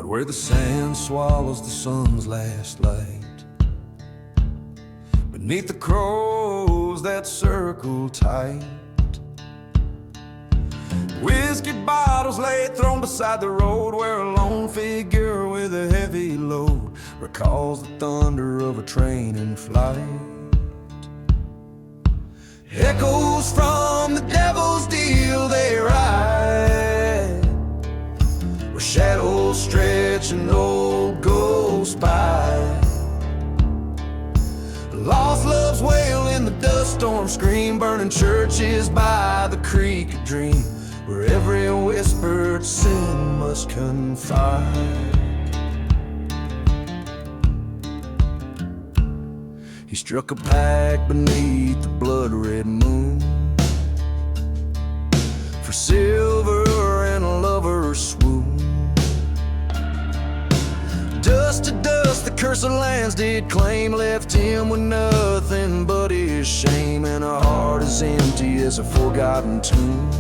where the sand swallows the sun's last light, beneath the crows that circle tight. Whiskey bottles lay thrown beside the road, where a lone figure with a heavy load recalls the thunder of a train in flight. Echoes from the devil's deal they ride, where shadows stretch and old ghosts by. Lost loves wail in the dust storm scream, burning churches by the creek of dream, where every whispered sin must confide. He struck a pact beneath the blood-red moon for silver and a lover's swoon. Dust to dust, the curse of lands did claim, left him with nothing but his shame, and a heart as empty as a forgotten tomb.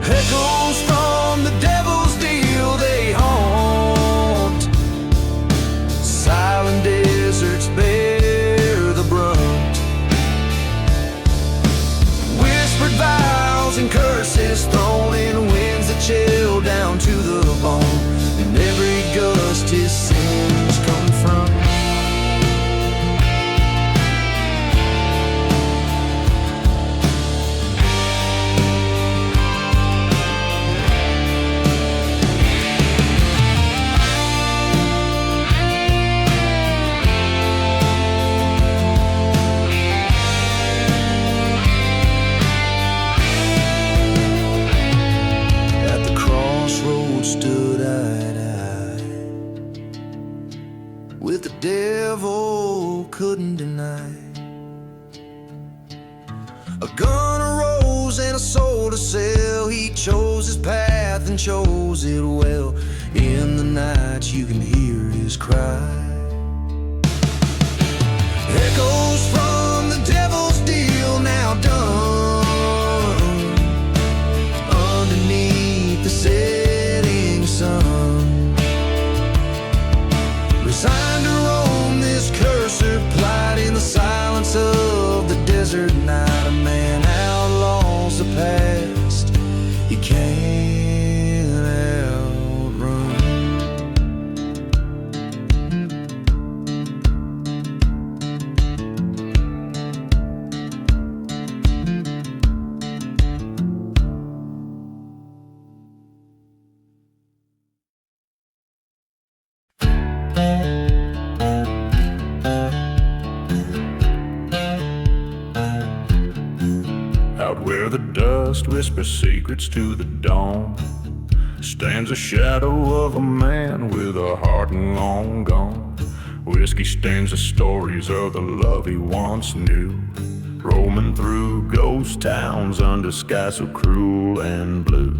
Echoes from the devil's deal they haunt, silent deserts bear the brunt. Whispered vows and curses thrown in winds that chill down to the bone, and every gust his sins come from. Stood eye to eye with the devil, couldn't deny. A gun arose and a soul to sell. He chose his path and chose it well. In the night you can hear his cry. Echoes from the devil's deal now done, underneath the setting sun. Resigned to roam this cursed plight in the silence of the desert night. A man outlaws the past he can't outrun. Out where the dust whispers secrets to the dawn, stands a shadow of a man with a heart long gone. Whiskey stains the stories of the love he once knew, roaming through ghost towns under skies so cruel and blue.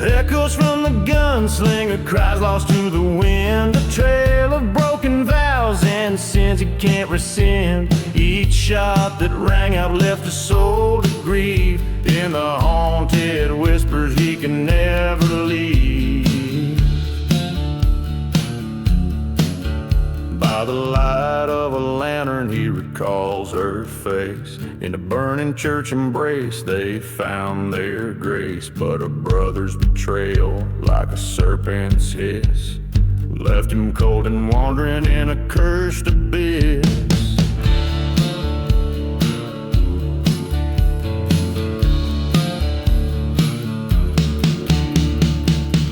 Echoes from the gunslinger, cries lost to the wind, a trail of broken vows and sins he can't rescind. Each shot that rang out left a soul to grieve, in the haunted whispers he can never leave. By the light of a lantern he recalls her face, in a burning church embrace they found their grace. But a brother's betrayal, like a serpent's hiss, left him cold and wandering in a cursed abyss.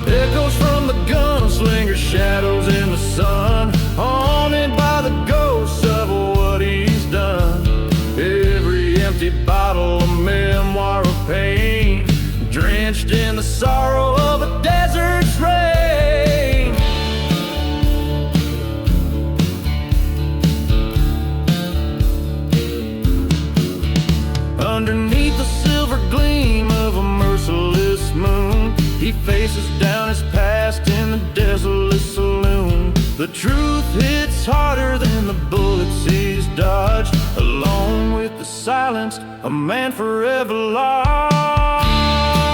Echoes from the gunslinger, shadows in the sun, haunted by the ghosts of what he's done. Every empty bottle, a memoir of pain, drenched in the sorrow of a desert's rain. Underneath the silver gleam of a merciless moon, he faces down his past in the desolate saloon. The truth hits harder than the bullets he's dodged. Alone with the silence, a man forever lost.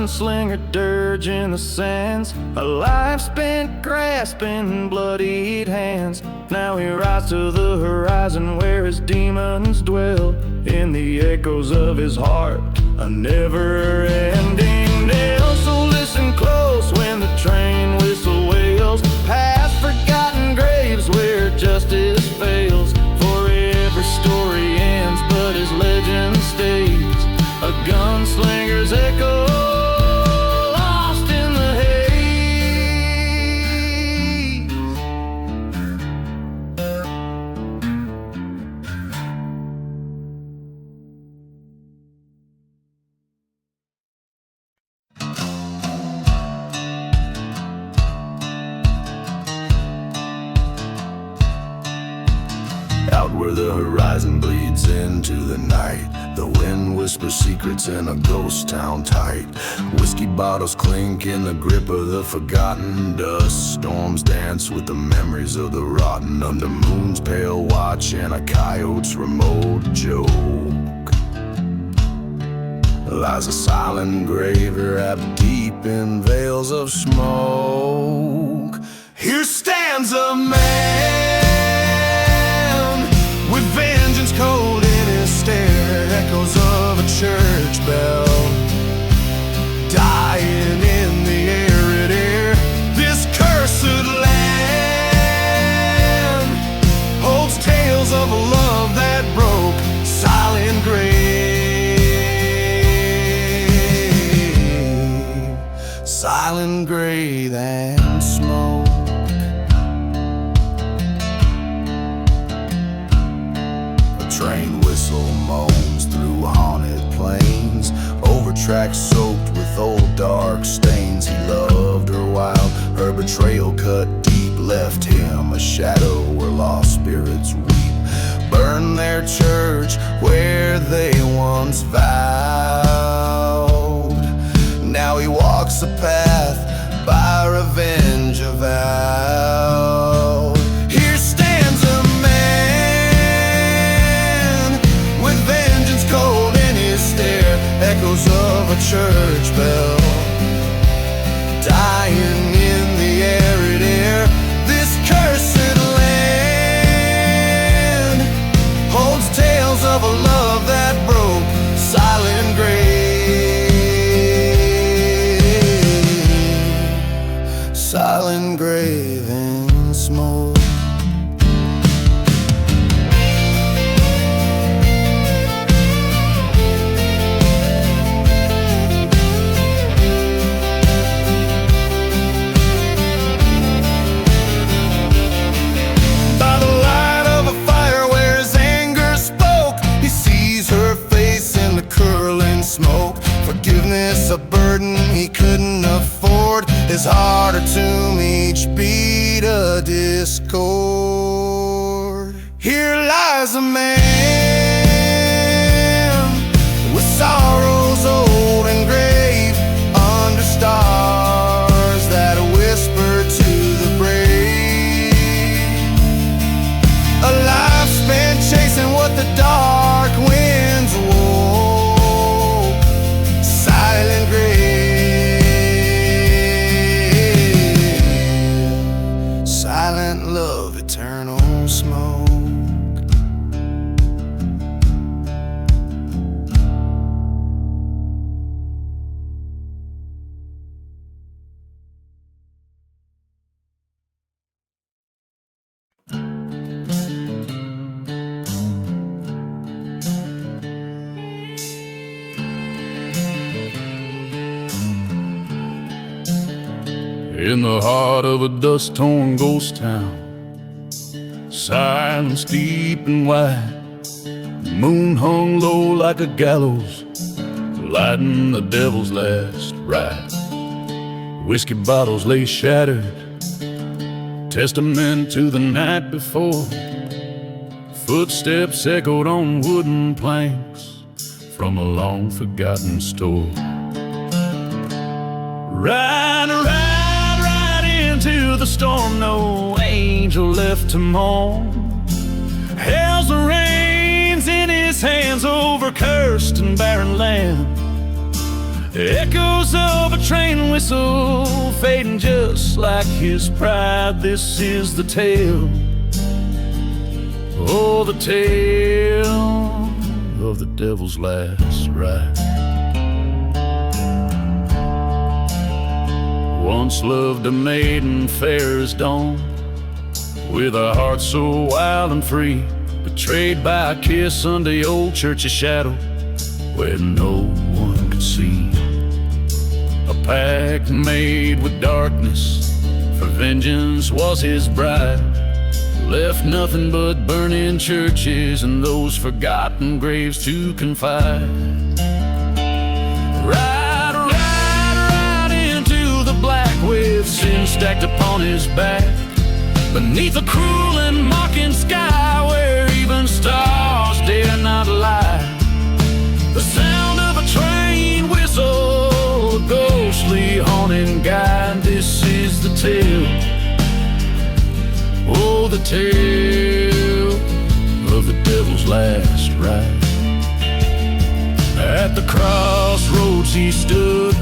gunslinger dirge in the sands, a life spent grasping bloodied hands. Now he rides to the horizon where his demons dwell, in the echoes of his heart, a never-ending knell. So listen close when the train whistle wails, past forgotten graves where justice fails. For every story ends, but his legend stays, a gunslinger's echo lost in the haze. Out where the horizon bleeds into the night, the wind whispers secrets in a ghost town tight. Whiskey bottles clink in the grip of the forgotten dust. Storms dance with the memories of the rotten, under moon's pale watch and a coyote's remote joke. Lies a silent grave wrapped deep in veils of smoke. Here stands a man with vengeance cold in his stare, echoes of a church bell dying in the arid air. This cursed land holds tales of a love that broke, silent grave, silent grave and smoke. Train whistle moans through haunted plains, over tracks soaked with old dark stains. He loved her while her betrayal cut deep, left him a shadow where lost spirits weep. Burn their church where they once vowed. Now he walks a path by revenge avowed. Here stands a cold in his stare, echoes of a church bell dying in the arid air. This cursed land holds tales of a love that broke, silent grave, silent grave and smoke. Forgiveness a burden he couldn't afford, his heart a tomb, each beat a discord. Here lies a man with sorrows old and grave, under stars that whisper to the brave. A life spent chasing what the dark winds wore, silent grave, silent love, eternal smoke. In the heart of a dust-torn ghost town, silence deep and wide, the moon hung low like a gallows, lighting the devil's last ride. Whiskey bottles lay shattered, testament to the night before. Footsteps echoed on wooden planks from a long-forgotten store. Ride, ride, ride into the storm, no angel left to mourn. Hell's reins in his hands over cursed and barren land, Echoes of a train whistle fading just like his pride. This is the tale, oh, the tale of the devil's last ride. Once loved a maiden fair as dawn, with a heart so wild and free, betrayed by a kiss under the old church's shadow, where no one could see. A pact made with darkness, for vengeance was his bride. Left nothing but burning churches and those forgotten graves to confide. Ride into the black with sin stacked upon his back, beneath a cruel and mocking sky where even stars dare not lie. The sound of a train whistle, a ghostly haunting guide. This is the tale, oh, the tale of the devil's last ride. At the crossroads he stood,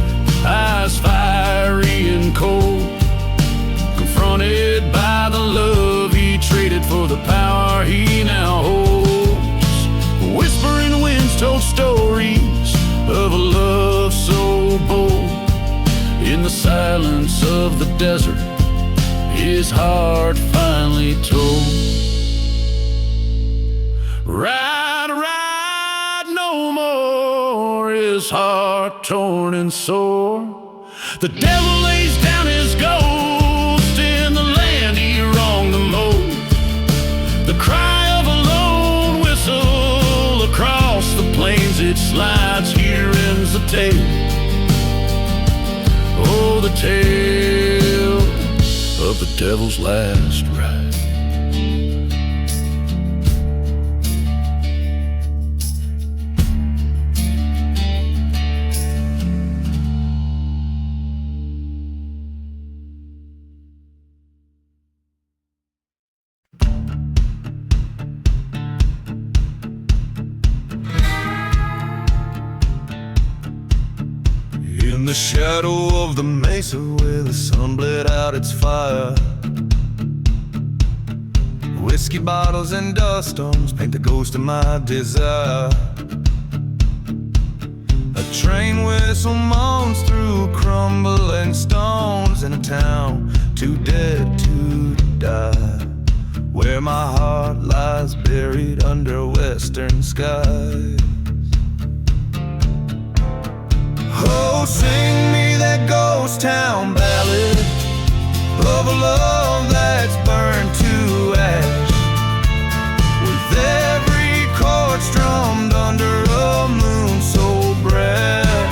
eyes fiery and cold, confronted by the love he traded for the power he now holds. Whispering winds told stories of a love so bold. In the silence of the desert, his heart finally told. Ride no more, his heart torn and sore. The devil lays down his ghost in the land he wronged the most. The cry of a lone whistle across the plains it slides. Here ends the tale, oh, the tale of the devil's last ride. In the shadow of the mesa where the sun bled out its fire, whiskey bottles and dust storms paint the ghost of my desire. A train whistle moans through crumbling stones in a town too dead to die, where my heart lies buried under western skies. Oh, sing me that ghost town ballad of a love that's burned to ash, with every chord strummed under a moon so bright.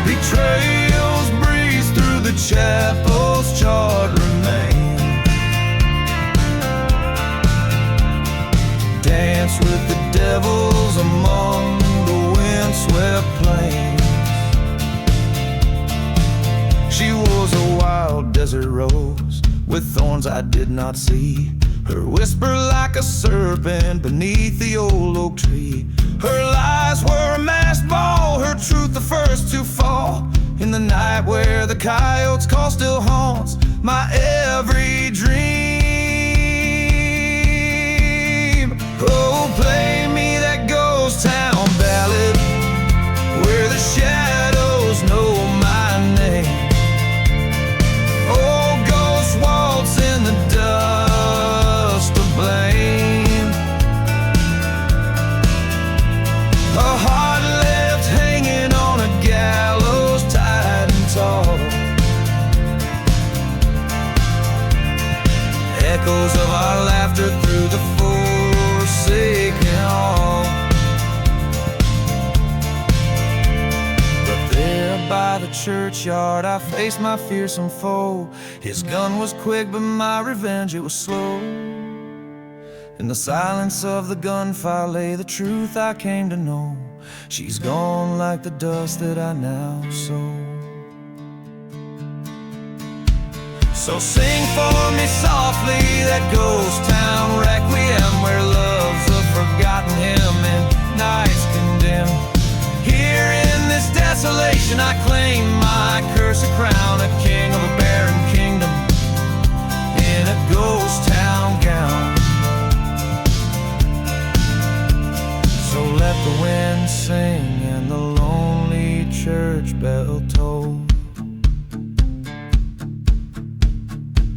Betrayals breeze through the chapel's charred remains, dance with the devils among swept plains. She was a wild desert rose with thorns I did not see, her whisper like a serpent beneath the old oak tree. Her lies were a masked ball, her truth the first to fall. In the night where the coyotes call still haunts my every dream. Oh, play me that ghost town ballad where the shadows know my name. Oh, ghost waltz in the dust of blame. A heart left hanging on a gallows tight and tall. Echoes of our laughter through the forsaken hall. By the churchyard I faced my fearsome foe. His gun was quick but my revenge it was slow. In the silence of the gunfire lay the truth I came to know. She's gone like the dust that I now sow. So sing for me softly that ghost town requiem, where love's a forgotten hymn and nights condemned. and I claim my cursed crown, a king of a barren kingdom in a ghost town gown. So let the wind sing and the lonely church bell toll,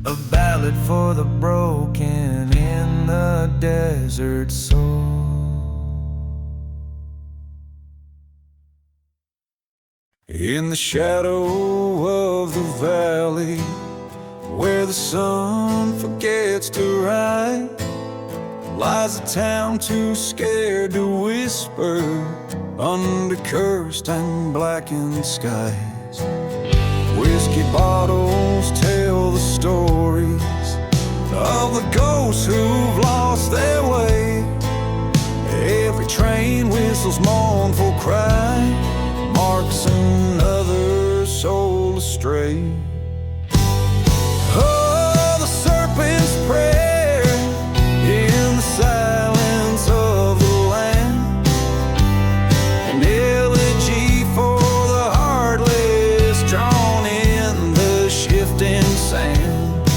a ballad for the broken in the desert soul. In the shadow of the valley, where the sun forgets to rise, lies a town too scared to whisper under cursed and blackened skies. Whiskey bottles tell the stories of the ghosts who've lost their way. Every train whistles mournful cry, marks another soul astray. Oh, the serpent's prayer in the silence of the land, an elegy for the heartless drawn in the shifting sand,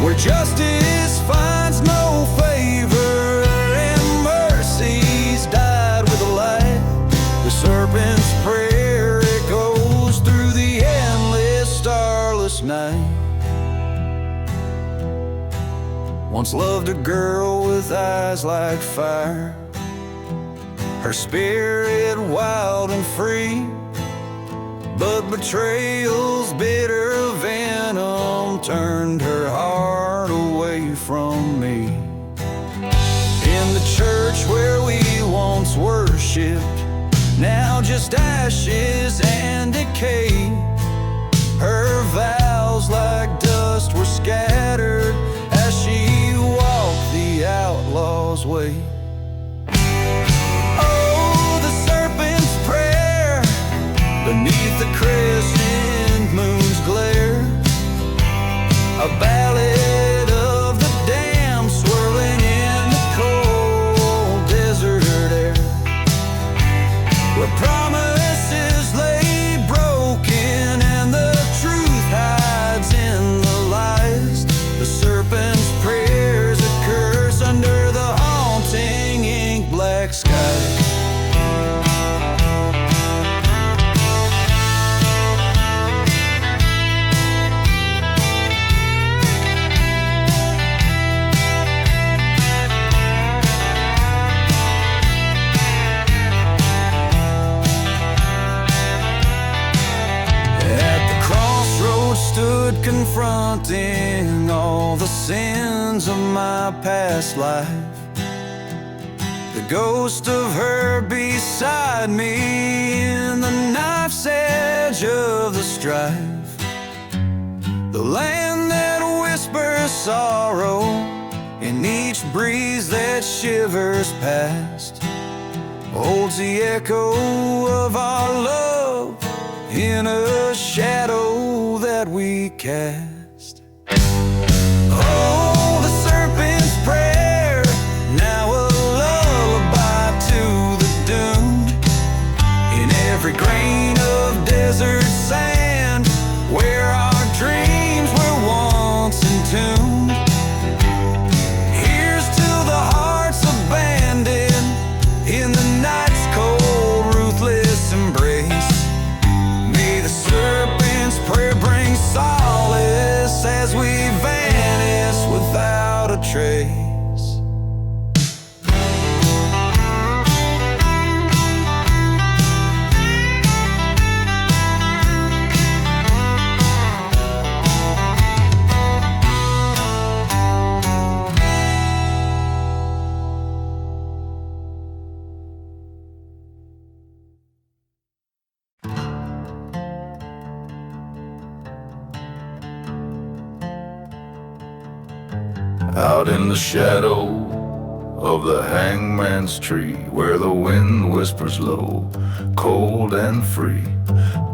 where justice finds no favor and mercy's died with a light. The serpent's prayer echoes through the endless starless night. Once loved a girl with eyes like fire, her spirit wild and free, but betrayal's bitter venom turned her heart away from me. In the church where we once worshipped, now just ashes and decay, her vows like dust were scattered as she walked the outlaw's way. Oh, the serpent's prayer beneath the crescent moon's glare, a ballad of the damned swirling in the cold desert air, where promises lay broken and the truth hides in the lies. The serpent's prayer's a curse under the haunting ink black sky. Stood confronting all the sins of my past life, the ghost of her beside me in the knife's edge of the strife. The land that whispers sorrow in each breeze that shivers past holds the echo of our love in a shadow that we cast. Oh, the serpent's prayer, now a lullaby to the doomed, in every grain of desert sand where our dreams were once entombed. Here's to the hearts abandoned in the night's cold, ruthless embrace. May the serpent's prayer bring solace as we vanish without a trace. Out in the shadow of the hangman's tree, where the wind whispers low, cold and free,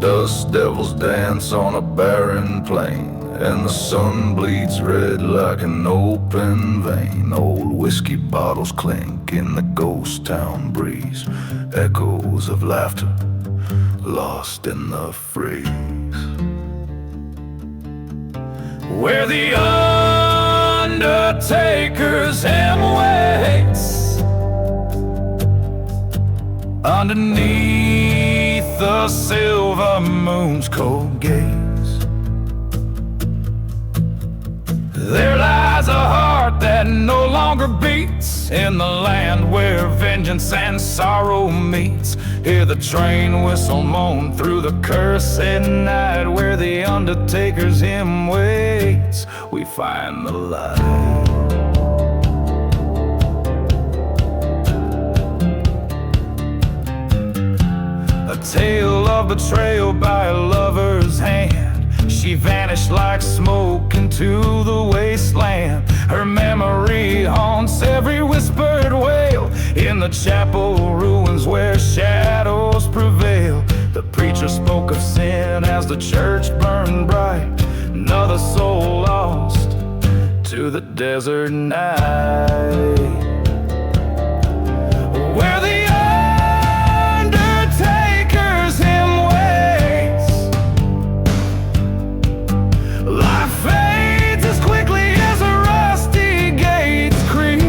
dust devils dance on a barren plain, and the sun bleeds red like an open vein. Old whiskey bottles clink in the ghost town breeze, echoes of laughter, lost in the freeze. Where the undertaker's hymn waits underneath the silver moon's cold gaze. There lies a heart that no longer beats in the land where vengeance and sorrow meets. Hear the train whistle moan through the cursed night. Where the undertaker's hymn waits, we find the light. A tale of betrayal by a lover's hand. She vanished like smoke into the wasteland. Her memory haunts every whispered wail in the chapel ruins where shadows prevail. The preacher spoke of sin as the church burned bright. Another soul lost to the desert night. Where the undertaker's hymn waits, life fades as quickly as the rusty gates creak.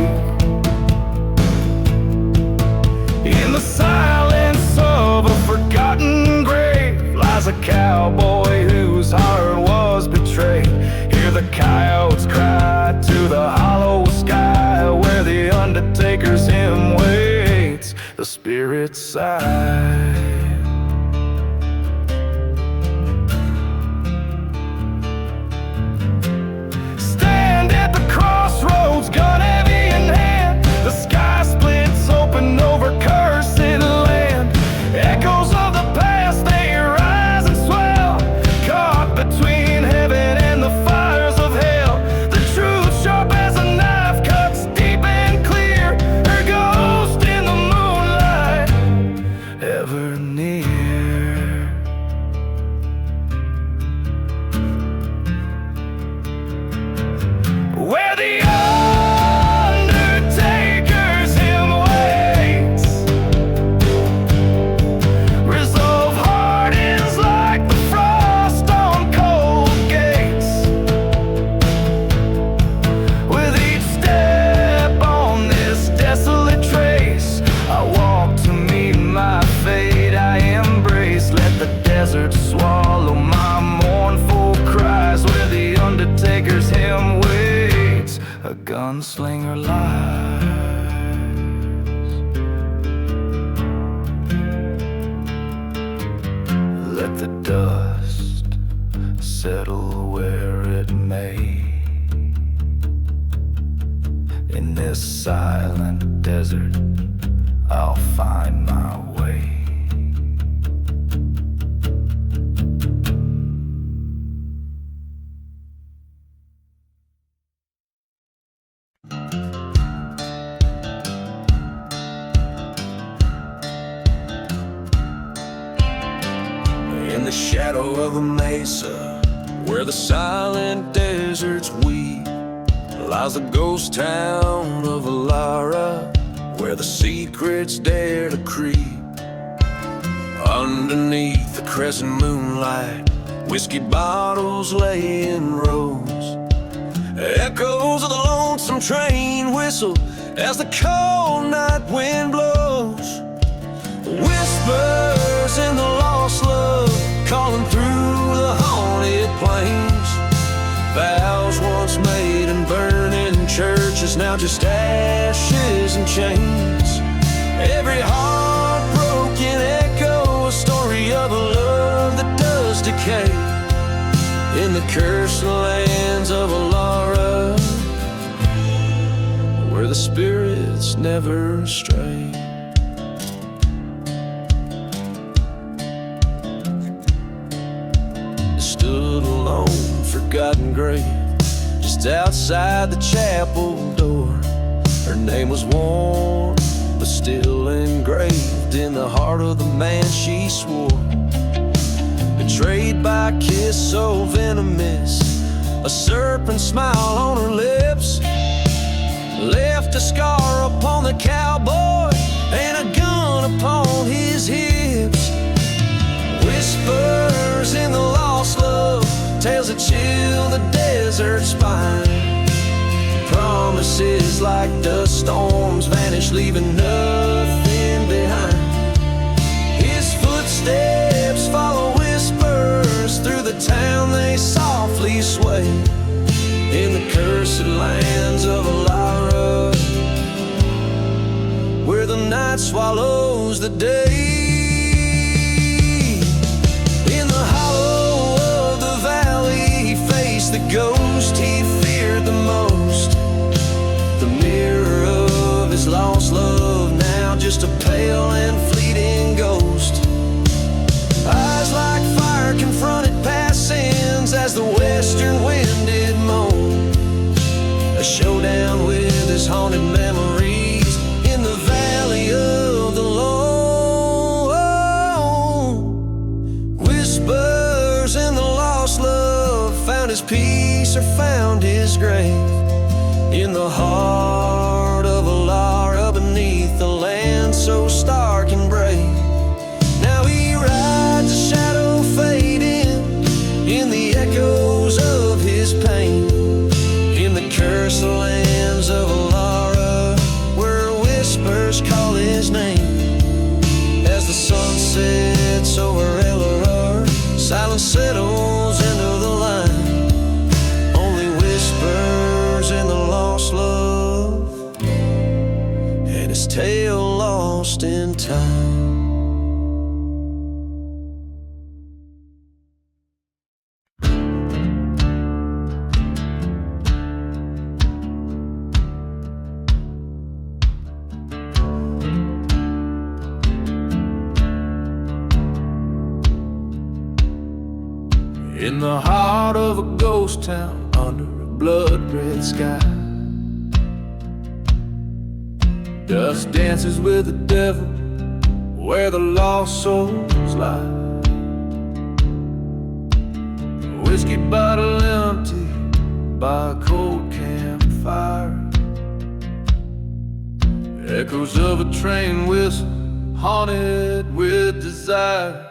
In the silence of a forgotten grave lies a cowboy whose heart was betrayed. Hear the coyotes cry to the hollow sky. Where the undertaker's hymn waits, the spirits sigh. Stand at the crossroads, gun heavy in hand. The sky splits open over cursed land. Echoes of the past, they rise and swell, caught between heaven and the fires of hell. The truth sharp as a knife cuts deep and clear. Her ghost in the moonlight, ever near. Where the undertaker's hymn waits, resolve hardens like the frost on cold gates. With each step on this desolate trace, I walk to meet my fate. I embrace, let the desert swallow my mournful cries. Where the undertaker's hymn waits, a gunslinger lies. Let the dust settle where it may. In this silent desert, I'll find my way. In the shadow of a mesa, where the silent deserts weep, lies the ghost town of Alara, where the secrets dare to creep. Underneath the crescent moonlight, whiskey bottles lay in rows. Echoes of the lonesome train whistle as the cold night wind blows. Whispers in the lost love calling through the haunted plains. Vows once made and burning churches, now just ashes and chains. Every heartbroken echo, a story of a love that does decay. In the cursed lands of Alara, where the spirits never stray. Stood alone, forgotten grave, just outside the chapel door. Her name was worn, but still engraved in the heart of the man she swore. Betrayed by a kiss so venomous, a serpent smile on her lips, left a scar upon the cowboy and a gun upon his hips. tales that chill the desert spine. Promises like dust storms vanish, leaving nothing behind. His footsteps follow whispers through the town, they softly sway in the cursed lands of Alara, where the night swallows the day. In the hollow of the valley, he faced the ghost he feared the most. The mirror of his lost love, now just a pale and fleeting ghost. Eyes like fire confronted past sins as the western wind did moan. A showdown with his haunted memories in the valley of the lone. Whispers in the lost love, found his peace or found his grave in the heart of Alara, beneath the land so stark and brave. Now he rides a shadow fading in the echoes of his pain, in the cursed lands of Alara, where whispers call his name. As the sun sets over Elara, silence settles into the line. Only whispers in the lost love, and his tale lost in time. In the heart of a ghost town, under a blood-red sky, dust dances with the devil, where the lost souls lie. Whiskey bottle empty by a cold campfire, echoes of a train whistle, haunted with desire.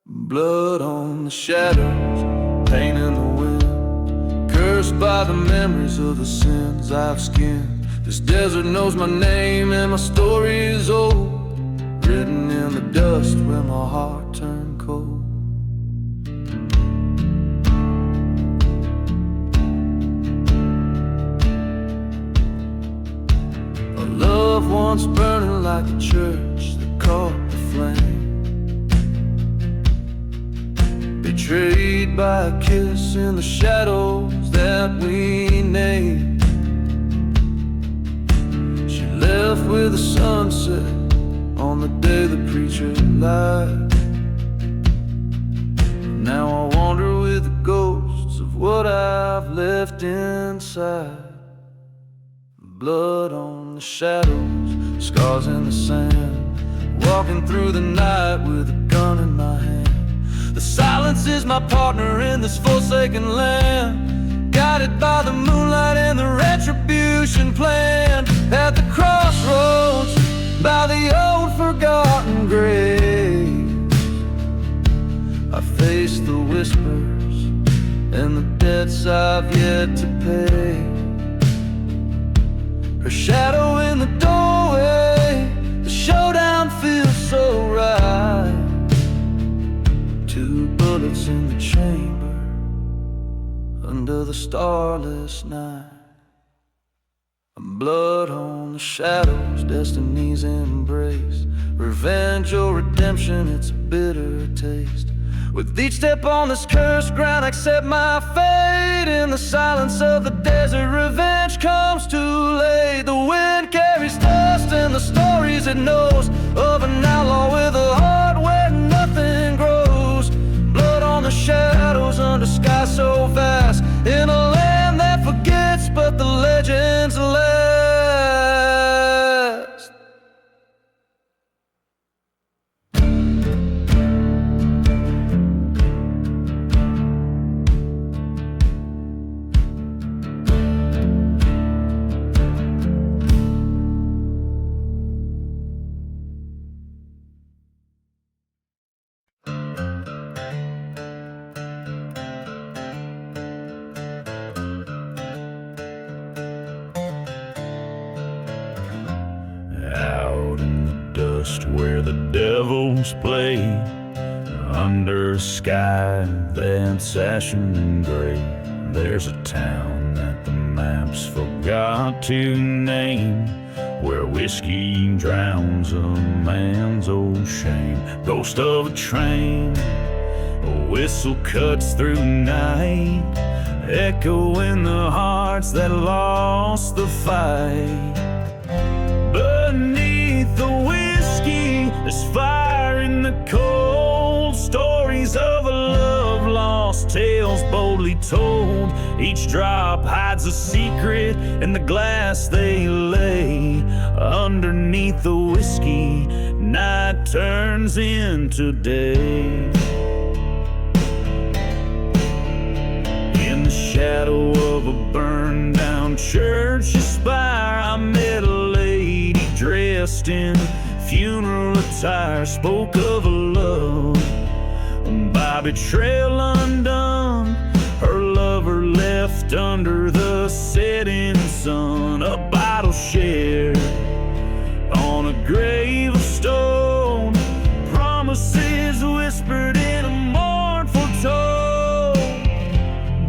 Blood on the shadows, pain in the wind, cursed by the memories of the sins I've skinned. This desert knows my name and my story is old, written in the dust where my heart turned cold. A love once burning like a church that caught the flame, betrayed by a kiss in the shadows that we named. She left with the sunset on the day the preacher lied. Now I wander with the ghosts of what I've left inside. Blood on the shadows, scars in the sand, walking through the night with a gun in my hand. The silence is my partner in this forsaken land, guided by the moonlight and the retribution plan. At the crossroads, by the old forgotten grave, I face the whispers and the debts I've yet to pay. Her shadow in the doorway, the showdown feels so right. Two bullets in the chamber, under the starless night. Blood on the shadows, destiny's embrace. Revenge or redemption, it's a bitter taste. With each step on this cursed ground, I accept my fate. In the silence of the desert, revenge comes too late. The wind carries dust and the stories it knows of an outlaw with a heart where nothing grows. Blood on the shadows under sky so vast, in a land that forgets but the legends last. songs play under a sky that's ashen and gray. There's a town that the maps forgot to name, where whiskey drowns a man's old shame. Ghost of a train, a whistle cuts through night, echoing the hearts that lost the fight. Beneath the whiskey, there's fire in the cold, stories of a love lost, tales boldly told. Each drop hides a secret in the glass they lay. Underneath the whiskey, night turns into day. In the shadow of a burned down church spire, I met a lady dressed in funeral attire, spoke of a love by betrayal undone, her lover left under the setting sun. A bottle shared on a grave of stone, promises whispered in a mournful tone.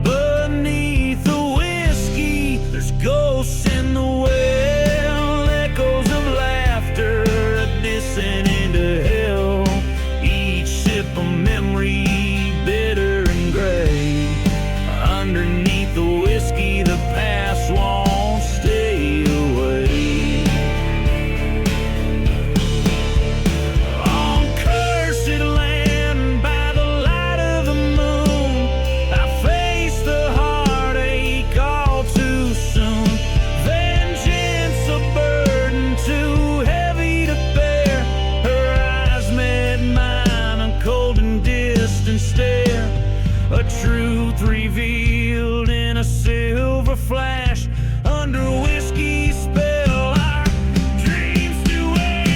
Beneath the whiskey, there's ghosts in the well, echoes of laughter, a descent into hell. Each sip a memory, bitter and gray. Underneath the whiskey, the past won't stay away. On cursed land, by the light of the moon, I face the heartache all too soon. Vengeance a burden too heavy to bear. Her eyes met mine, a cold and distant stare. A truth revealed in a silver flash. Under whiskey's spell, our dreams do ash.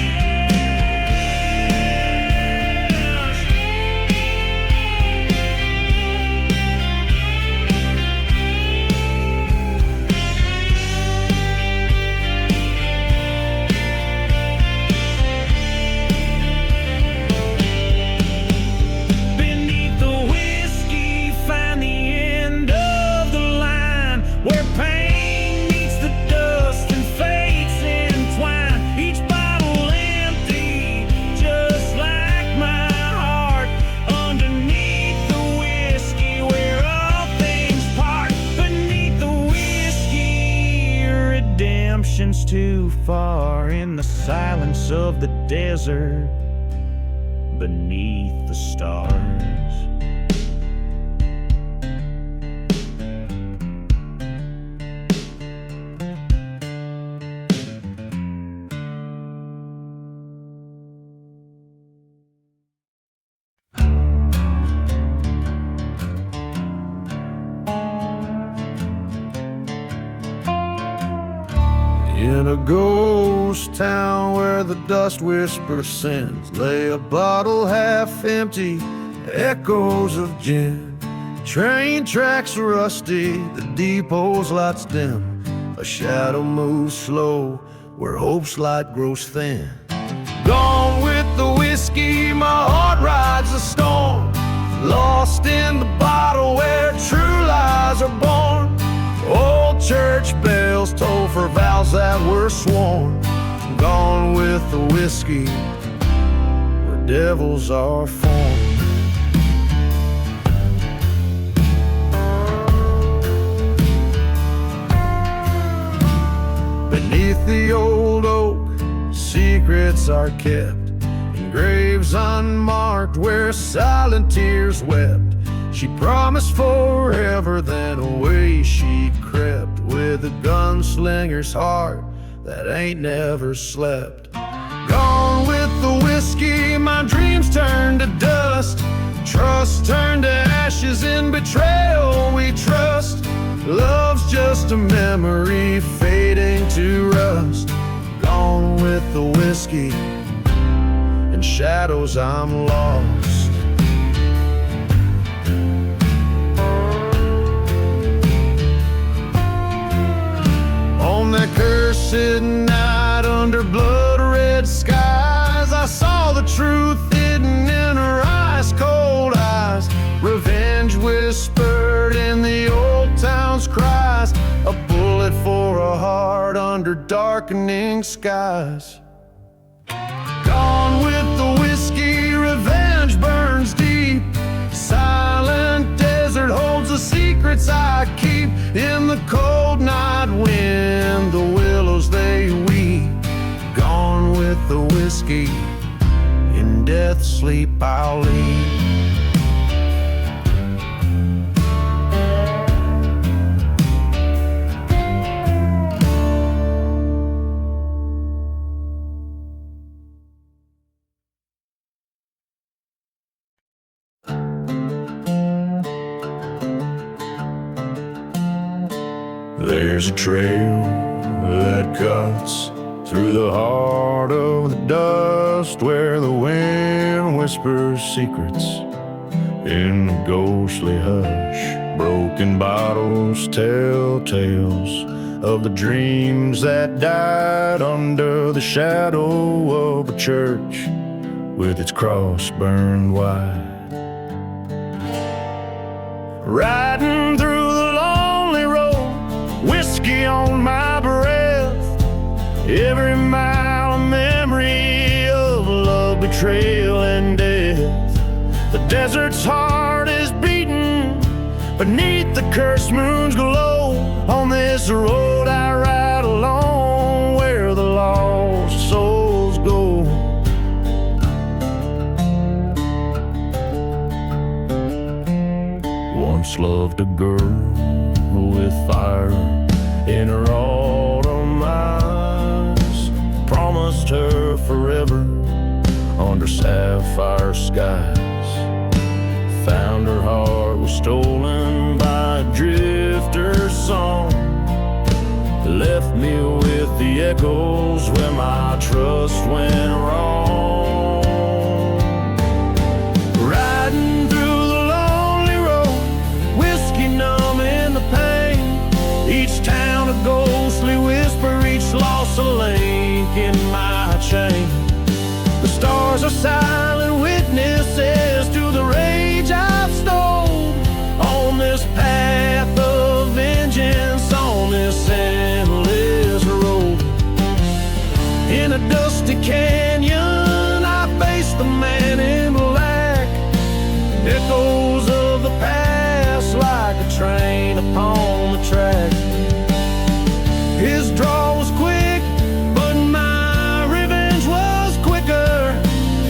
Beneath the whiskey, find the end of the line, where pain meets the dust and fates entwine. Each bottle empty, just like my heart. Underneath the whiskey, where all things part. Beneath the whiskey, redemption's too far. In the silence of the desert, beneath the stars. In a ghost town where the dust whisper sends, lay a bottle half empty, echoes of gin. Train tracks rusty, the depot's lights dim. A shadow moves slow where hope's light grows thin. Gone with the whiskey, my heart rides the storm. Lost in the bottle where true lies are born. Old church bells toll for vows that were sworn. Gone with the whiskey, where devils are formed. Beneath the old oak, secrets are kept in graves unmarked where silent tears wept. She promised forever, then away she crept, with a gunslinger's heart that ain't never slept. Gone with the whiskey, my dreams turned to dust. Trust turned to ashes, in betrayal we trust. Love's just a memory fading to rust. Gone with the whiskey, in shadows I'm lost. On that cursed night under blood-red skies, I saw the truth, it whispered in the old town's cries, a bullet for a heart under darkening skies. Gone with the whiskey, revenge burns deep. Silent desert holds the secrets I keep. In the cold night wind, the willows they weep. Gone with the whiskey, in death's sleep I'll leave. There's a trail that cuts through the heart of the dust, where the wind whispers secrets in the ghostly hush. Broken bottles tell tales of the dreams that died under the shadow of a church with its cross burned wide. Riding through the lonely road, whiskey on my breath, every mile a memory of love, betrayal, and death. The desert's heart is beating beneath the cursed moon's glow. On this road I ride alone, where the lost souls go. Once loved a girl with fire in her autumn eyes, promised her forever under sapphire skies. Found her heart was stolen by a drifter's song, left me with the echoes where my trust went wrong. Riding through the lonely road, whiskey numbing the pain, each town a ghostly whisper, each loss a link in my chain. The stars are silent witnesses to the rage I've stole on this path of vengeance, on this endless road. In a dusty canyon I face the man in black, echoes of the past like a train upon the track. His draw was quick, but my revenge was quicker.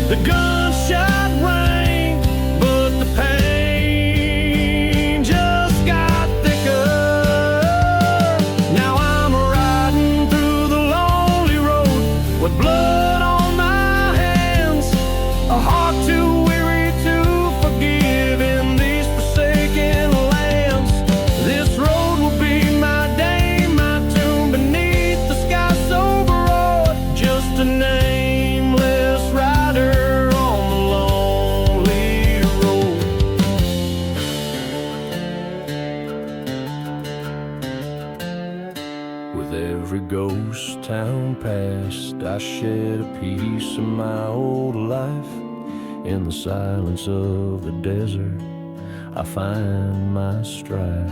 The gunshot rang, but the pain just got thicker. Now I'm riding through the lonely road with blood on my hands, a heart too weary to forgive in these forsaken lands. This road will be my day, my tomb beneath the sky so broad, just a nameless rider on the lonely road. With every ghost town passed, I shed a piece of my old life. In the silence of the desert, I find my strife.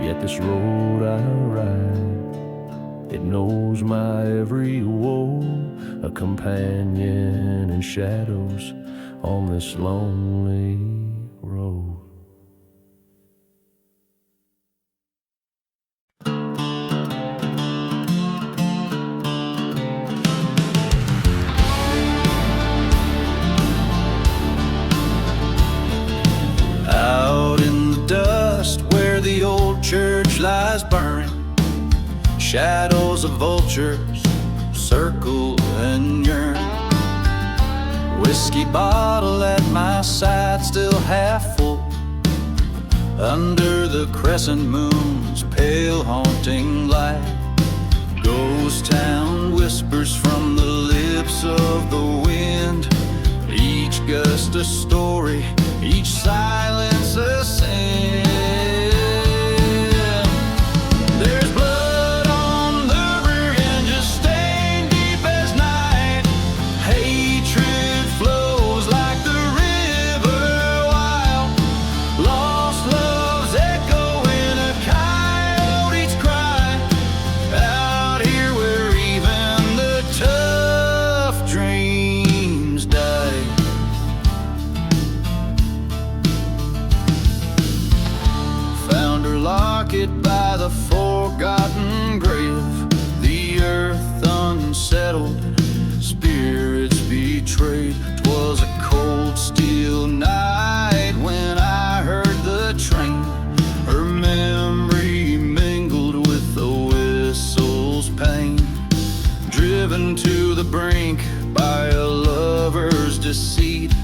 Yet this road I ride, it knows my every woe, a companion in shadows on this lonely road. Out in the dust where the old church lies burning, shadows of vultures circle and yearn. Whiskey bottle at my side, still half full, under the crescent moon's pale haunting light. Ghost town whispers from the lips of the wind, each gust a story, each silence a sin. There's blood on the verge, stained deep as night. Hatred flows like the river wild, lost a forgotten grave, the earth unsettled, spirits betrayed. 'Twas a cold steel night when I heard the train. Her memory mingled with the whistle's pain. Driven to the brink by a lover's deceit,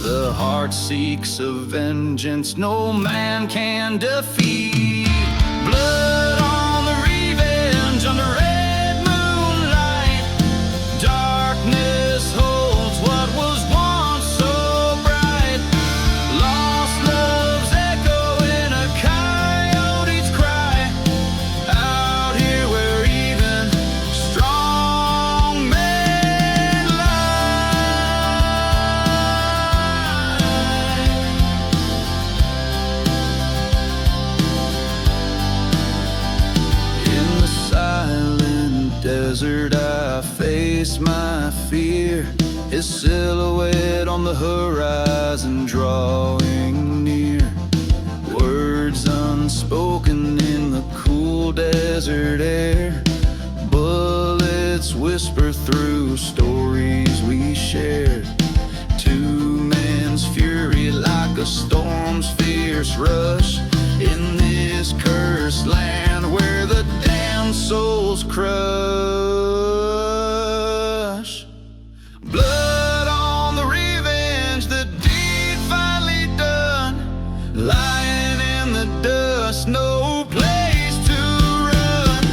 the heart seeks a vengeance no man can defeat. Blood on the revenge under red moonlight. Darkness holds what was once so bright. Lost love's echo in a coyote's cry. Out here where even strong men lie. In the silent desert I face my fear, his silhouette on the horizon drawing near. Words unspoken in the cool desert air. Bullets whisper through stories we shared. Two men's fury like a storm's fierce rush. In this cursed land where the damned souls crush. Blood on the revenge, the deed finally done. Lying in the dust, no place to run.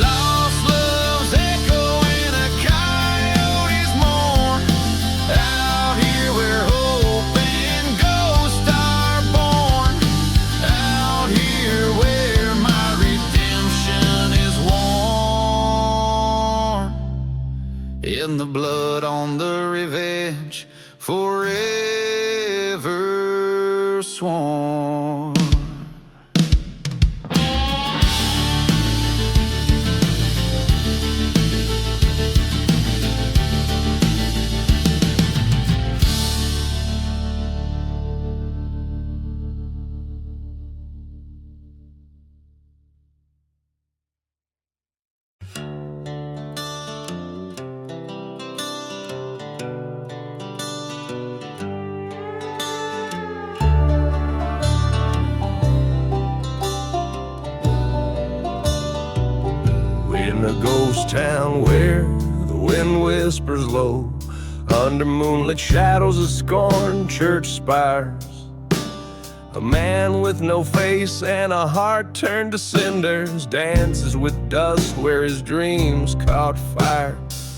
Lost love's echo in a coyote's mourn. Out here where hope and ghosts are born. Out here where my redemption is worn. In the blood on the revenge, forever sworn. In a ghost town where the wind whispers low, under moonlit shadows of scorn church spires, a man with no face and a heart turned to cinders dances with dust where his dreams caught fire.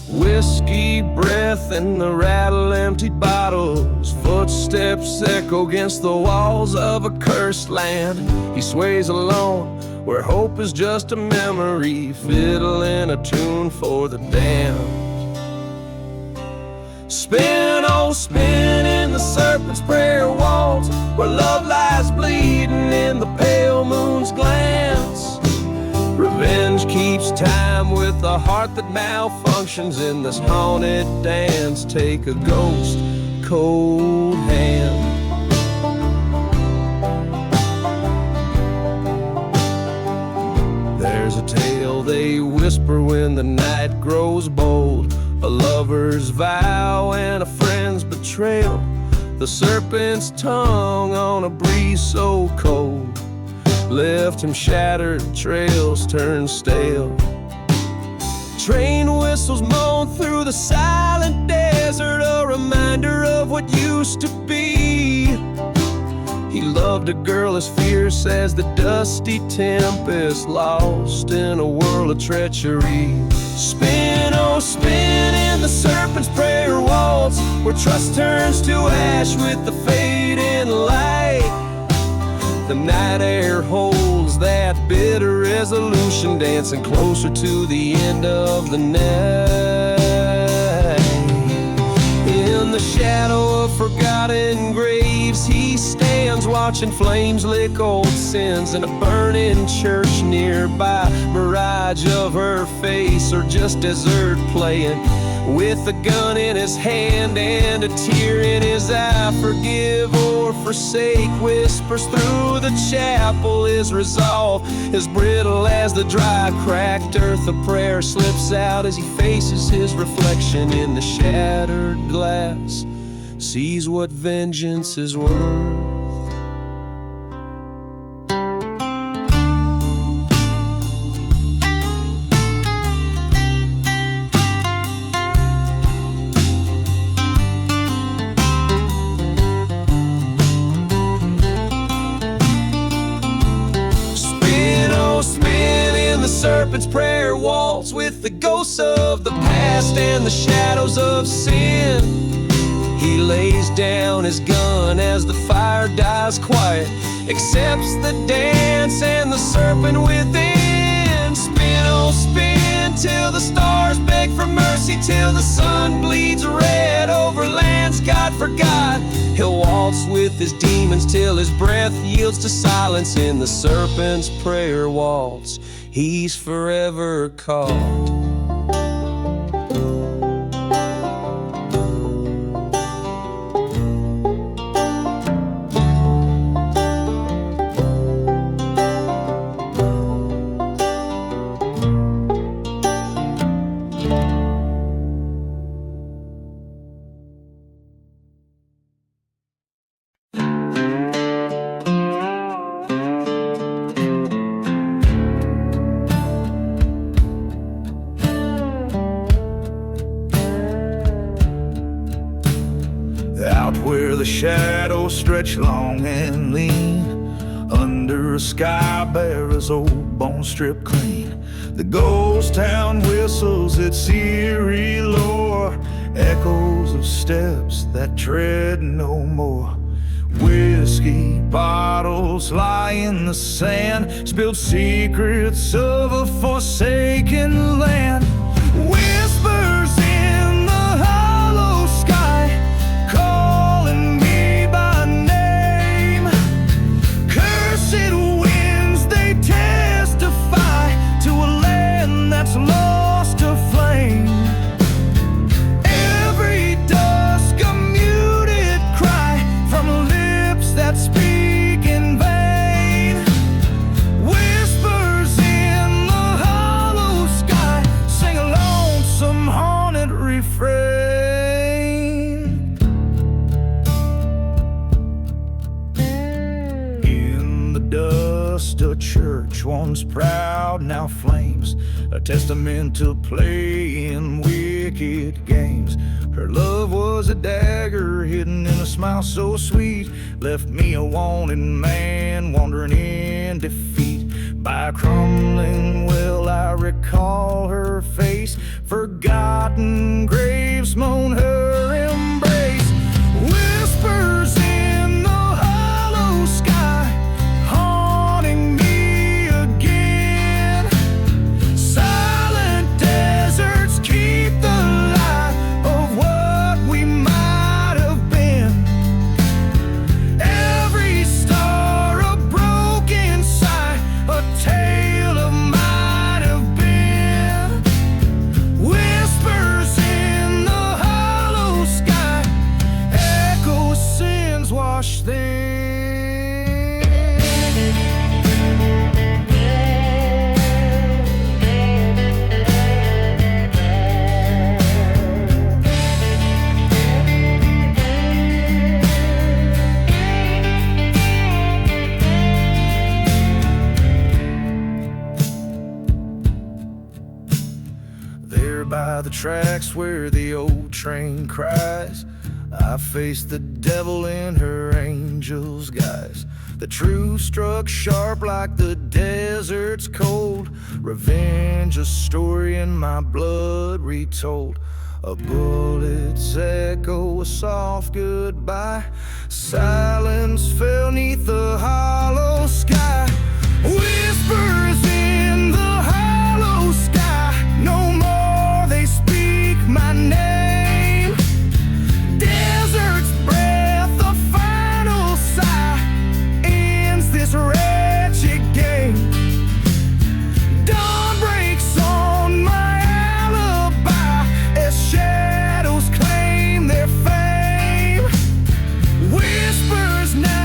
Whiskey breath in the rattle emptied bottles, footsteps echo against the walls of a cursed land. He sways alone where hope is just a memory, fiddling a tune for the damned. Spin, oh spin in the serpent's prayer walls, where love lies bleeding in the pale moon's glance. Revenge keeps time with a heart that malfunctions in this haunted dance. Take a ghost cold hand. There's a tale they whisper when the night grows bold, a lover's vow and a friend's betrayal. The serpent's tongue on a breeze so cold left him shattered, trails turned stale. Train whistles moan through the silent desert, a reminder of what used to be. He loved a girl as fierce as the dusty tempest, lost in a world of treachery. Spin, oh spin in the serpent's prayer waltz, where trust turns to ash with the fading light. The night air holds that bitter resolution, dancing closer to the end of the night. In the shadow of forgotten graves, he stands watching flames lick old sins in a burning church nearby. Mirage of her face or just desert playing, with a gun in his hand and a tear in his eye. Forgive or forsake. Whispers through the chapel, his resolve as brittle as the dry, cracked earth. A prayer slips out as he faces his reflection in the shattered glass, sees what vengeance is worth. Serpent's prayer waltz with the ghosts of the past and the shadows of sin. He lays down his gun as the fire dies quiet, accepts the dance and the serpent within. Spin, oh spin, till the stars beg for mercy, till the sun bleeds red over lands God forgot. He'll waltz with his demons till his breath yields to silence. In the serpent's prayer waltz, he's forever caught. Where the shadows stretch long and lean, under a sky bare as old bones stripped clean, the ghost town whistles its eerie lore, echoes of steps that tread no more. Whiskey bottles lie in the sand, spilled secrets of a forsaken land. Whispers in the hollow sky, calling me by name. Cursed winds, they testify to a land that's lost to flame. Every dusk a muted cry from lips that speak in vain. Whispers in the hollow sky sing a lonesome haunted refrain. In the dust a church once proud now flames, a testament to playing wicked games. Her love was a dagger hidden in a smile so sweet, left me a wanted man wandering in defeat. By a crumbling well I recall her face, forgotten graves moan her embrace. Whispers in the hollow sky, haunting me again. Silent deserts keep the light of what we might have been. Every star a broken sigh, a tale of might have been. Whispers in the hollow sky, echo sins washed thin. There by the tracks where the old train cries, I faced the devil in her angel's guise. The truth struck sharp like the desert's cold, revenge a story in my blood retold. A bullet's echo, a soft goodbye, silence fell neath the hollow sky. Whispers in the hollow sky, no more they speak my name. Desert's breath, the final sigh, ends this wretched game. Dawn breaks on my alibi as shadows claim their fame. Whispers now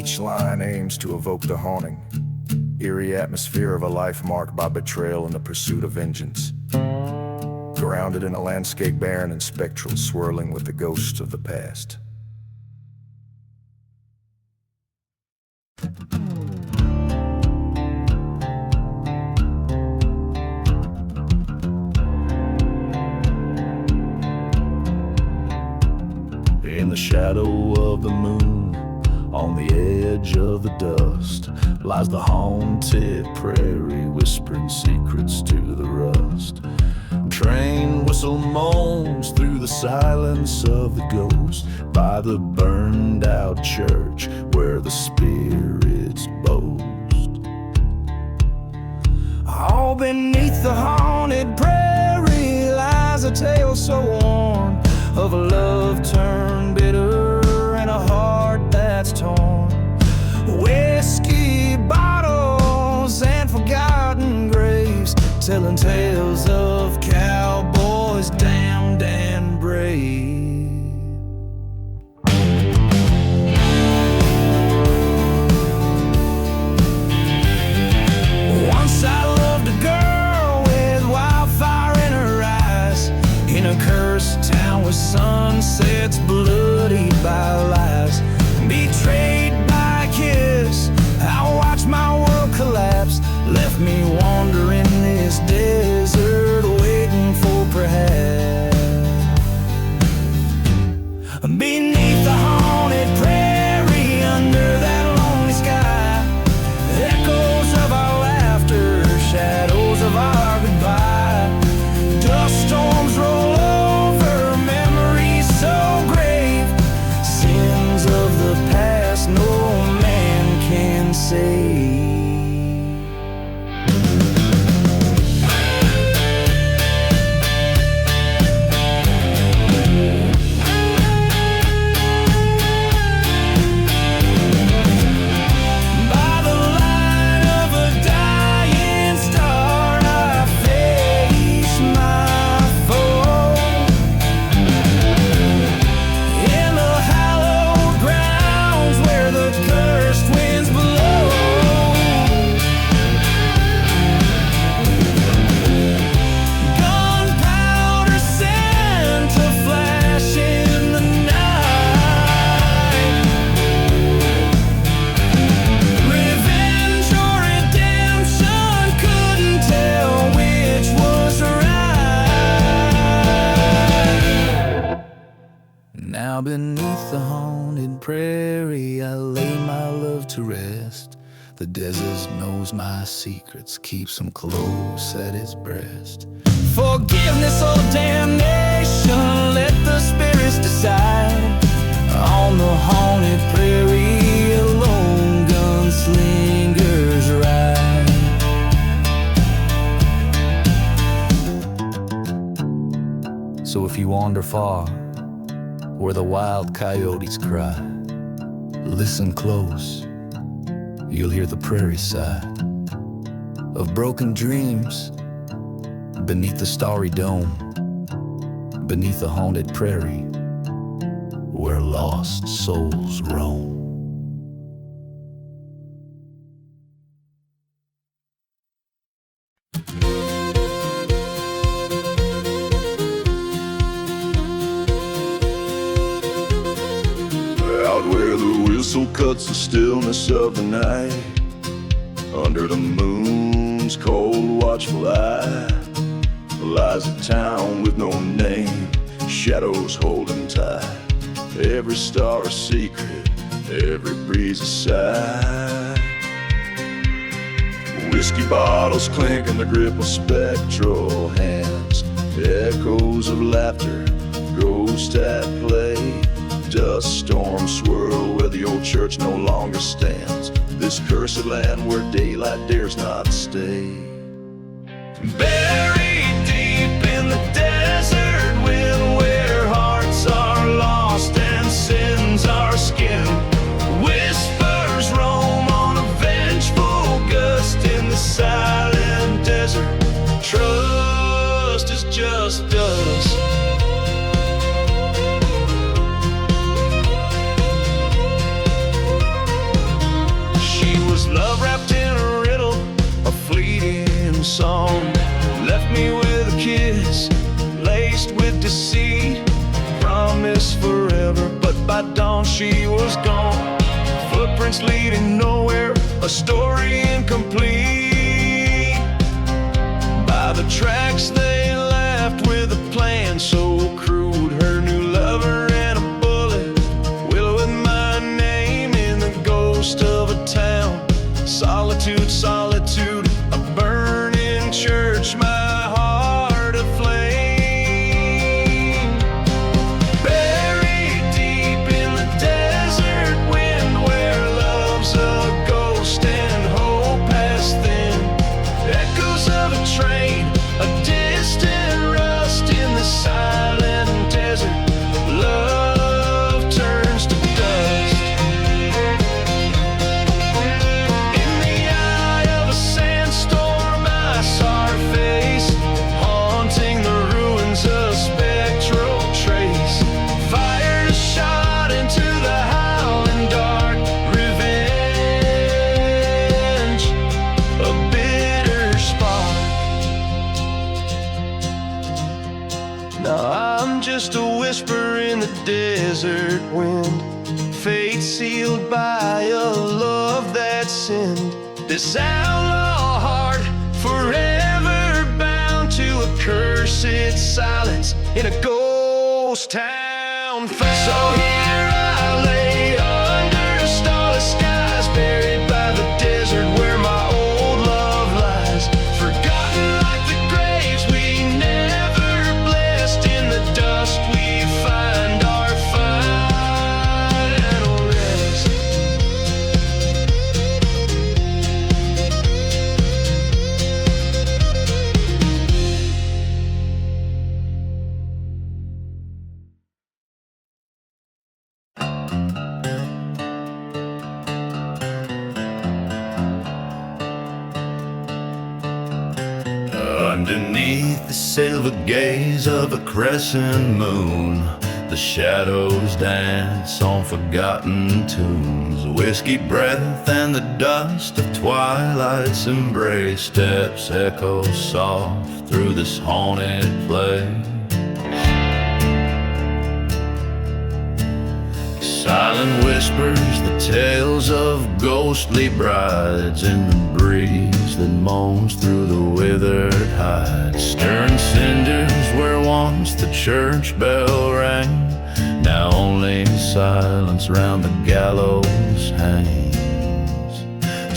Each line aims to evoke the haunting, eerie atmosphere of a life marked by betrayal and the pursuit of vengeance. Grounded in a landscape barren and spectral, swirling with the ghosts of the past. In the shadow of the moon, on the edge of the dust, lies the haunted prairie, whispering secrets to the rust. Train whistle moans through the silence of the ghost, by the burned out church where the spirits boast. All beneath the haunted prairie lies a tale so worn, of a love turned bitter and a heart that's torn. Whiskey bottles and forgotten graves, telling tales of cowboys damned and brave. Once I loved a girl with wildfire in her eyes, in a cursed town with sunsets bloodied by lies. Betrayed by a kiss, I watched my world collapse, left me wandering this desert, waiting for perhaps. Beneath the haunted prairie, under that lonely sky, echoes of our laughter, shadows of our goodbye. Dust storms roll over memories so grave, sins of the past no man can save. By the light of a dying star, I face my foe. In the hallowed grounds where the cursed winds blow, gunpowder sent to flash in the night. Revenge or redemption, couldn't tell which was right. Now beneath the haunted prairie, I lay my love to rest. The desert knows my secrets, keeps them close at its breast. Forgiveness or damnation, let the spirits decide. On the haunted prairie, a lone gunslinger's ride. So if you wander far, where the wild coyotes cry, listen close, you'll hear the prairie sigh of broken dreams beneath the starry dome, beneath the haunted prairie where lost souls roam. Out where the whistle cuts the stillness of the night, under the moon's cold watchful eye, lies a town with no name, shadows holding tight. Every star a secret, every breeze a sigh. Whiskey bottles clink in the grip of spectral hands, echoes of laughter, ghosts at play. Dust storms swirl where the old church no longer stands, this cursed land where daylight dares not stay. Buried deep in the desert wind, where hearts are lost and sins are skinned, whispers roam on a vengeful gust in the silent desert. Trust is just dust. see. Promised forever, but by dawn she was gone. Footprints leading nowhere, a story incomplete. By the tracks they left with a plan so crude. Her new lover and a bullet, willow with my name in the ghost of a town. Solitude, solitude, a burning church, my heart aflame. Buried deep in the desert wind, where love's a ghost and hope has thinned. Echoes of a train, a distant rust in the silent desert. Love turns to dust. In the eye of a sandstorm, I saw her face, haunting the ruins, a spectral trace. Fired a shot into the howling dark, revenge, a bitter spark. Now I'm just a whisper in the desert wind, fate sealed by a love that sinned. This outlaw heart, forever bound to a cursed silence in a ghost town. So here I lay under starless skies, buried by the desert where my old love lies. Forgotten like the graves we never blessed, in the dust we find our final rest. Underneath the silver gaze of a crescent moon, the shadows dance on forgotten tunes. Whiskey breath and the dust of twilight's embrace. Steps echo soft through this haunted place. Silent whispers, the tales of ghostly brides in the breeze that moans through the withered hides. Stirring cinders where once the church bell rang, now only silence round the gallows hangs.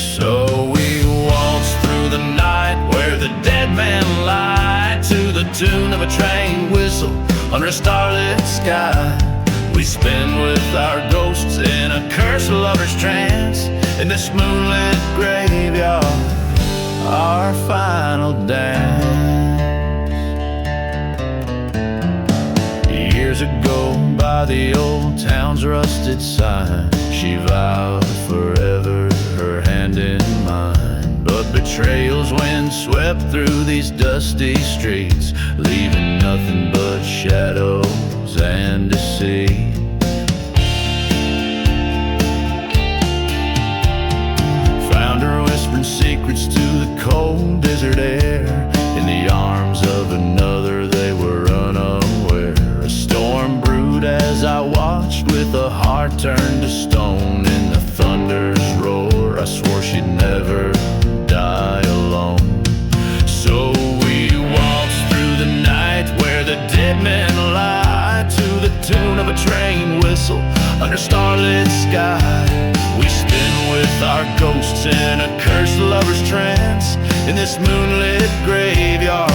So we waltz through the night where the dead man lied, to the tune of a train whistle under a starlit sky. We spin with our ghosts in a cursed lover's trance, in this moonlit graveyard, our final dance. Years ago, by the old town's rusted sign, she vowed forever, her hand in mine. But betrayal's wind swept through these dusty streets, leaving nothing but shadows and deceit. Found her whispering secrets to the cold desert air, in the arms of another they were unaware. A storm brewed as I watched, with a heart turned to stone in the thunder's roar. I swore she'd never die alone. So we waltzed through the night where the dead men lie, to the tune of a train whistle under starlit sky. We spin with our ghosts in a cursed lover's trance, in this moonlit graveyard,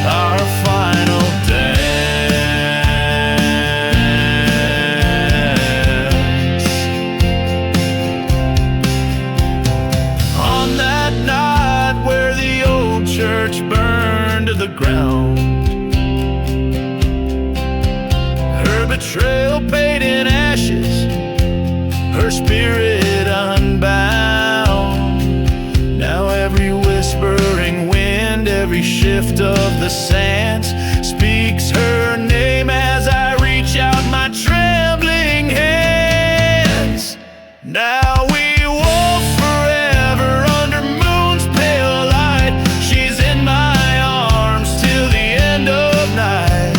our final dance. On that night where the old church burned to the ground, her betrayal paid in ashes, her spirit unbound. Now every whispering wind, every shift of the sands speaks her name as I reach out my trembling hands. Now we walk forever under moon's pale light. She's in my arms till the end of night.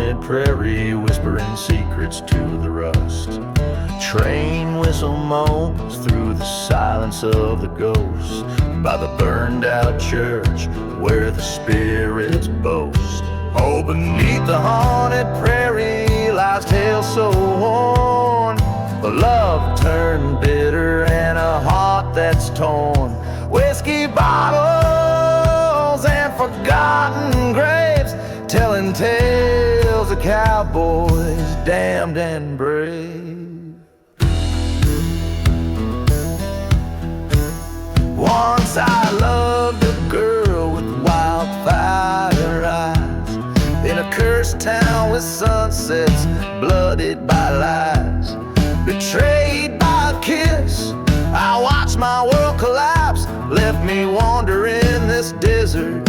haunted prairie, whispering secrets to the rust. Train whistle moans through the silence of the ghosts, by the burned out church where the spirits boast. Oh, beneath the haunted prairie lies tales so worn, a love turned bitter and a heart that's torn. Whiskey bottles and forgotten graves, telling tales of cowboys damned and brave. Once I loved a girl with wildfire eyes, in a cursed town with sunsets blooded by lies. Betrayed by a kiss, I watched my world collapse, left me wandering this desert,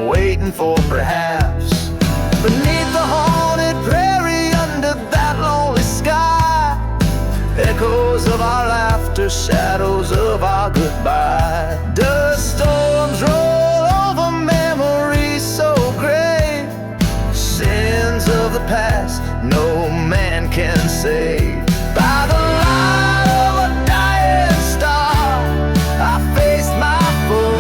waiting for perhaps. Beneath the haunted prairie, under that lonely sky, echoes of our laughter, shadows of our goodbye. Dust storms roll over memories so gray, sins of the past no man can save. By the light of a dying star, I faced my foe.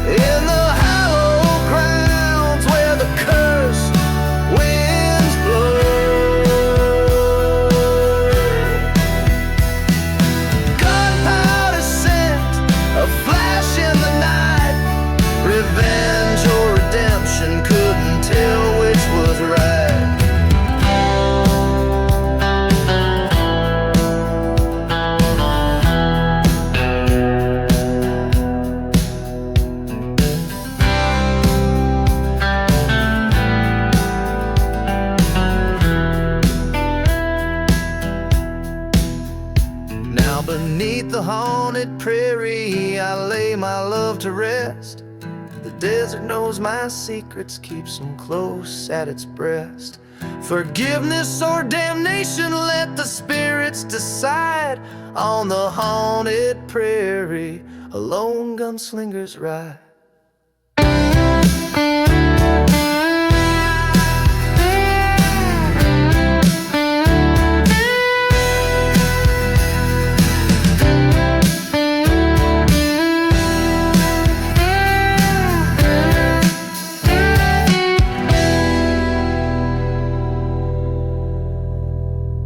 In the hallowed grounds where the cursed winds blow, gunpowder scent, a flash in the night, revenge or redemption, couldn't tell which was right. Now beneath the haunted prairie, I lay my love to rest. The desert knows my secrets, keeps them close at its breast. Forgiveness or damnation, let the spirits decide. On the haunted prairie, a lone gunslinger's ride.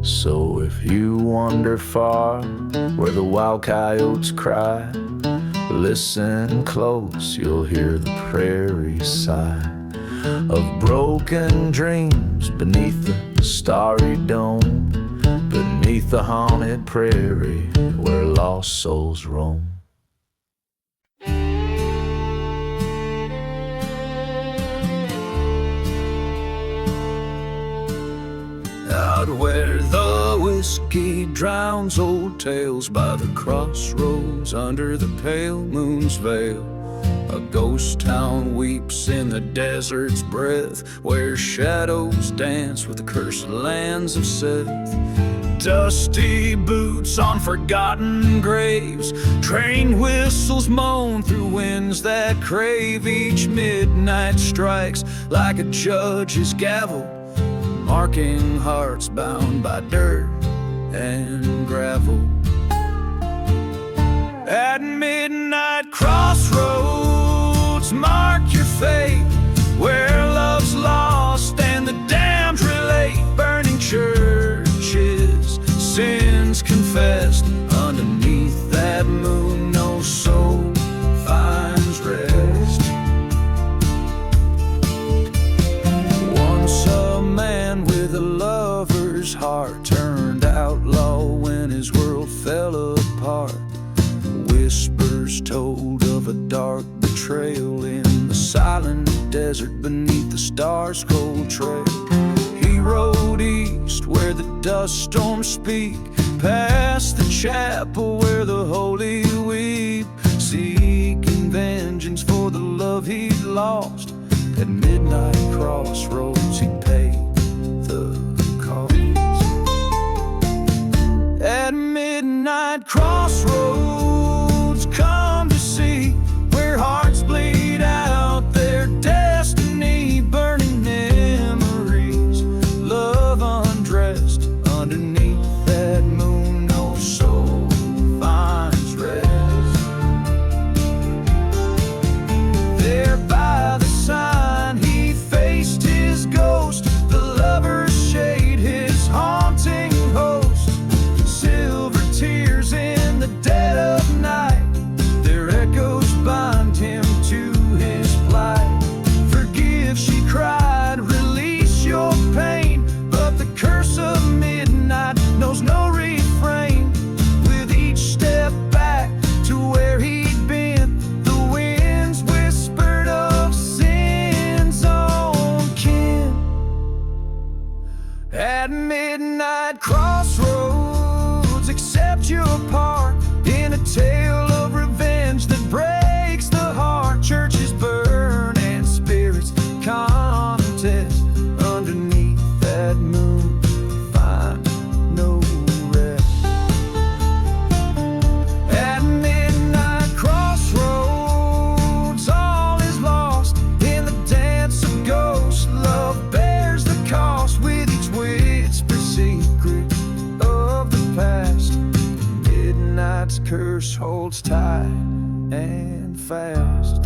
So if you wander far where the wild coyotes cry, listen close, you'll hear the prairie sigh of broken dreams beneath the starry dome, beneath the haunted prairie where lost souls roam. Out where the whiskey drowns old tales, by the crossroads under the pale moon's veil, a ghost town weeps in the desert's breath, where shadows dance with the cursed lands of Seth. Dusty boots on forgotten graves, train whistles moan through winds that crave. Each midnight strikes like a judge's gavel, marking hearts bound by dirt and gravel. At midnight crossroads, mark your fate, where love's lost and the damned relate. Burning churches, sins confessed, underneath that moon no soul finds rest. Once a man with a lover's heart turned outlaw when his world fell apart. Whispers told of a dark betrayal in the silent desert beneath the stars' cold trail. He rode east where the dust storms speak, past the chapel where the holy weep, seeking vengeance for the love he'd lost. At midnight crossroads he'd pay the cost. At midnight crossroads, come to see where hearts bleed out their death. midnight crossroads, accept your part in a tale of revenge that breaks the heart. Churches burn and spirits contest underneath that moon. Find no rest. At midnight crossroads, all is lost in the dance of ghosts. Love bears the cost with each whisper secret of the past. Midnight's curse holds tight and fast.